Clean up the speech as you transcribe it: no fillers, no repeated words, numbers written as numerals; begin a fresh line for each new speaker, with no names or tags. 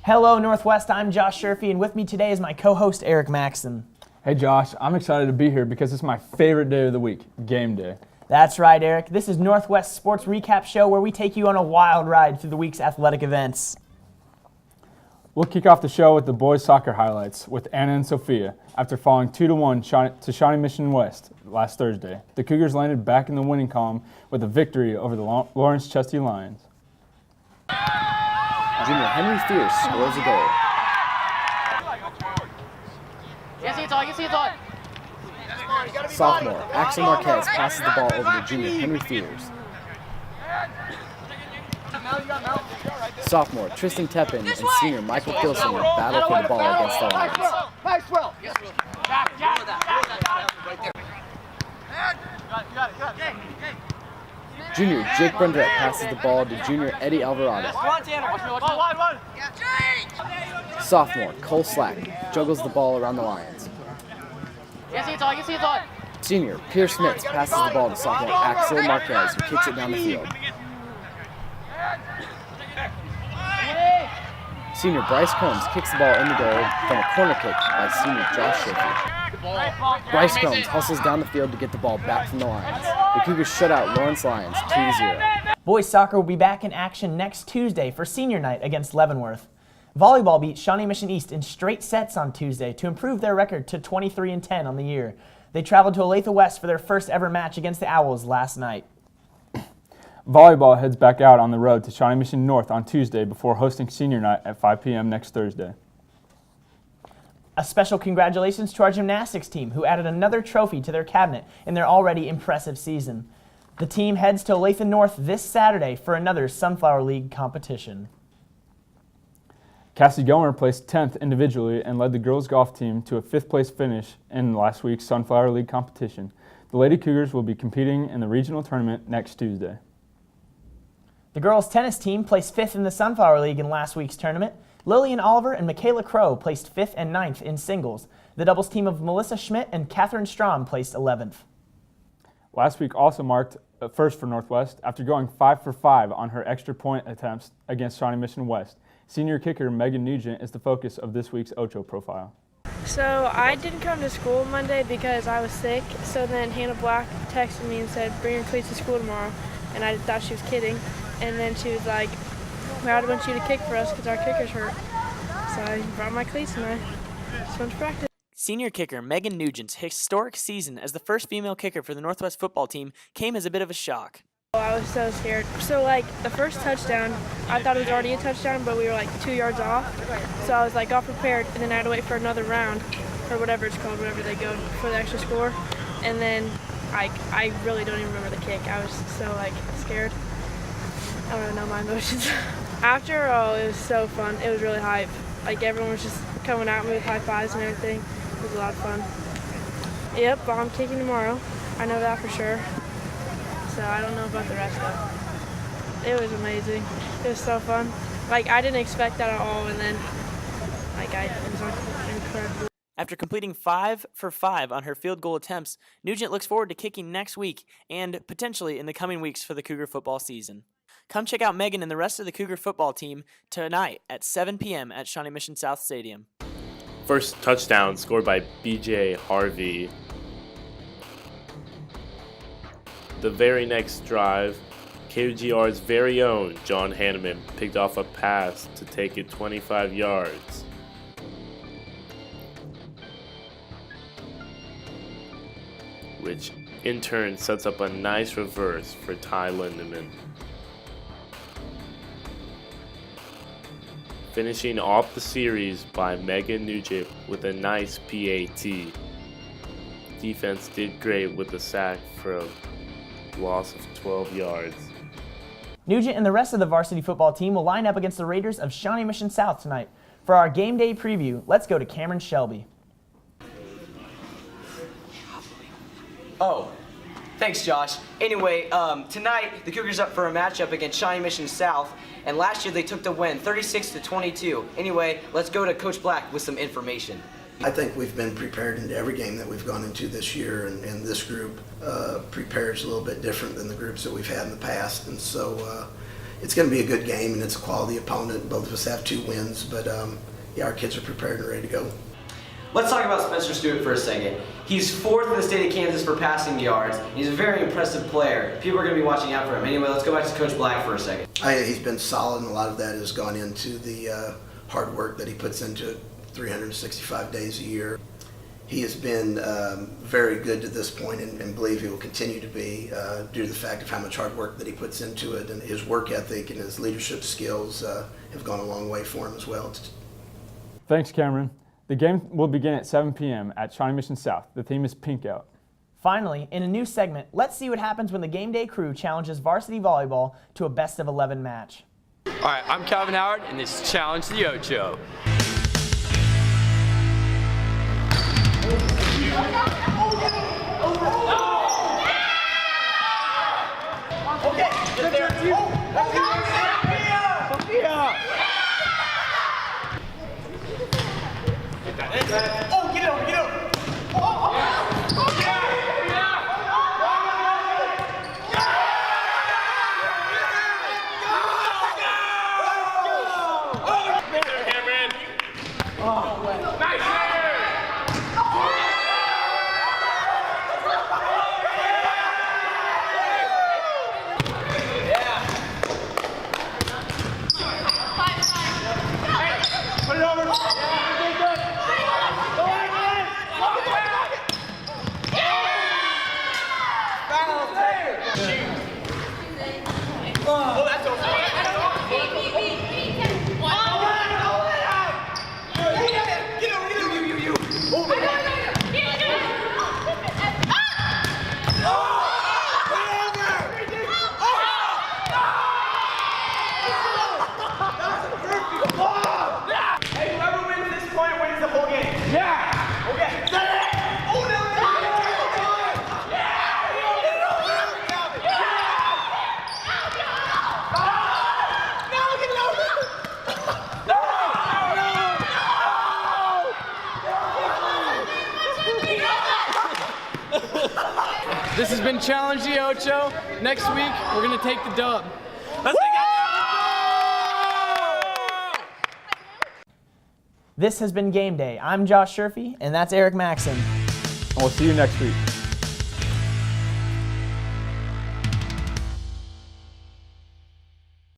Hello, Northwest. I'm Josh Sherfy, and with me today is my co-host, Eric Maxson.
Hey, Josh. I'm excited to be here because it's my favorite day of the week, game day.
That's right, Eric. This is Northwest Sports Recap Show where we take you on a wild ride through the week's athletic events.
We'll kick off the show with the boys' soccer highlights with Anna and Sophia. After falling 2-1 to Shawnee Mission West last Thursday, the Cougars landed back in the winning column with a victory over the Lawrence Chesty Lions.
Junior Henry Fierce scores a goal. Sophomore Axel Marquez passes the ball over to junior Henry Fierce. Sophomore Tristan Teppin and senior Michael Kilsinger battle for the ball against the Lions. Junior Jake Brundrett passes the ball to junior Eddie Alvarado. Sophomore Cole Slack juggles the ball around the Lions. Senior Pierce Smith passes the ball to sophomore Axel Marquez, who kicks it down the field. Senior Bryce Combs kicks the ball in the goal from a corner kick by senior Josh Schaefer. Bryce Combs hustles down the field to get the ball back from the Lions. The Cougars shut out Lawrence Lions 2-0.
Boys soccer will be back in action next Tuesday for senior night against Leavenworth. Volleyball beat Shawnee Mission East in straight sets on Tuesday to improve their record to 23-10 on the year. They traveled to Olathe West for their first ever match against the Owls last night.
Volleyball heads back out on the road to Shawnee Mission North on Tuesday before hosting senior night at 5 p.m. next Thursday.
A special congratulations to our gymnastics team, who added another trophy to their cabinet in their already impressive season. The team heads to Olathe North this Saturday for another Sunflower League competition.
Cassie Gomer placed 10th individually and led the girls golf team to a 5th place finish in last week's Sunflower League competition. The Lady Cougars will be competing in the regional tournament next Tuesday.
The girls tennis team placed 5th in the Sunflower League in last week's tournament. Lillian Oliver and Michaela Crow placed 5th and 9th in singles. The doubles team of Melissa Schmidt and Catherine Strom placed 11th.
Last week also marked a first for Northwest after going 5 for 5 on her extra point attempts against Shawnee Mission West. Senior kicker Megan Nugent is the focus of this week's Ocho profile.
So I didn't come to school Monday because I was sick. So then Hannah Black texted me and said, "Bring your cleats to school tomorrow." And I thought she was kidding. And then she was like, "We want you to kick for us because our kicker's hurt." So I brought my cleats and I just went to practice.
Senior kicker Megan Nugent's historic season as the first female kicker for the Northwest football team came as a bit of a shock.
I was so scared. So the first touchdown, I thought it was already a touchdown, but we were 2 yards off. So I was all prepared, and then I had to wait for another round, or whatever it's called, whenever they go for the extra score. And then I really don't even remember the kick. I was so scared. I don't even know my emotions. After, it was so fun. It was really hype. Everyone was just coming at me with high fives and everything. It was a lot of fun. Yep, I'm kicking tomorrow. I know that for sure. So I don't know about the rest though. It was amazing. It was so fun. I didn't expect that at all, and then it was incredible.
After completing 5 for 5 on her field goal attempts, Nugent looks forward to kicking next week and potentially in the coming weeks for the Cougar football season. Come check out Megan and the rest of the Cougar football team tonight at 7 p.m. at Shawnee Mission South Stadium.
First touchdown scored by B.J. Harvey. The very next drive, KUGR's very own John Hanneman picked off a pass to take it 25 yards. Which in turn sets up a nice reverse for Ty Lindemann. Finishing off the series by Megan Nugent with a nice PAT. Defense did great with the sack for a loss of 12 yards.
Nugent and the rest of the varsity football team will line up against the Raiders of Shawnee Mission South tonight. For our game day preview, let's go to Cameron Shelby.
Oh, thanks, Josh. Anyway, tonight the Cougars up for a matchup against Shawnee Mission South, and last year they took the win, 36-22. Anyway, let's go to Coach Black with some information.
I think we've been prepared into every game that we've gone into this year, and this group prepares a little bit different than the groups that we've had in the past. And so it's going to be a good game, and it's a quality opponent. Both of us have 2 wins, but yeah, our kids are prepared and ready to go.
Let's talk about Spencer Stewart for a second. He's 4th in the state of Kansas for passing yards. He's a very impressive player. People are going to be watching out for him. Anyway, let's go back to Coach Black for a second.
He's been solid, and a lot of that has gone into the hard work that he puts into it 365 days a year. He has been very good to this point, and believe he will continue to be due to the fact of how much hard work that he puts into it, and his work ethic and his leadership skills have gone a long way for him as well.
Thanks, Cameron. The game will begin at 7 p.m. at Shawnee Mission South. The theme is Pink Out.
Finally, in a new segment, let's see what happens when the Game Day crew challenges varsity volleyball to a best-of-11 match.
All right, I'm Calvin Howard, and this is Challenge the Ocho. This has been Challenge the Ocho. Next week, we're going to take the dub.
This has been Game Day. I'm Josh Sherfy, and that's Eric Maxon.
And we'll see you next week.